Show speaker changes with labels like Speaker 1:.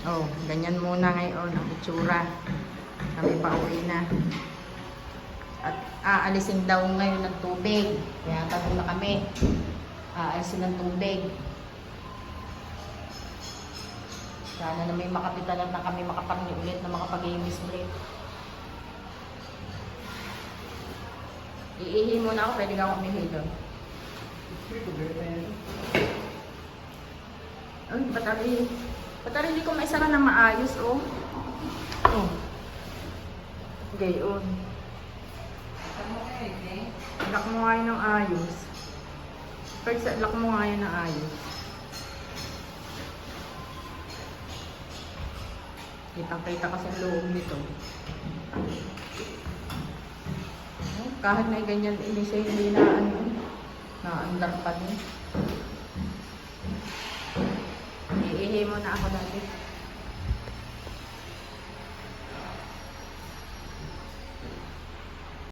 Speaker 1: Oh, ganyan muna ngayon ang itsura. Kami pauwi na. At aalisin daw ngayon ng tubig. Kaya tanong na kami. Aalisin ng tubig. Sana na may makapitalan na kami makapagli ulit na makapag-iimbis ulit. Iihi muna ako. Pwede ka akong umihi doon. Ay, batari. Batari hindi ko maisara na maayos, oh. Oh. Gayon. Lock mo nga yun ng ayos. First, lock mo nga yun ng ayos. Kitang-kita kasi ang loob nito. Kahit may ganyan, hindi siya hindi na ano, na-unlock pa din. Iihi mo na ako dati.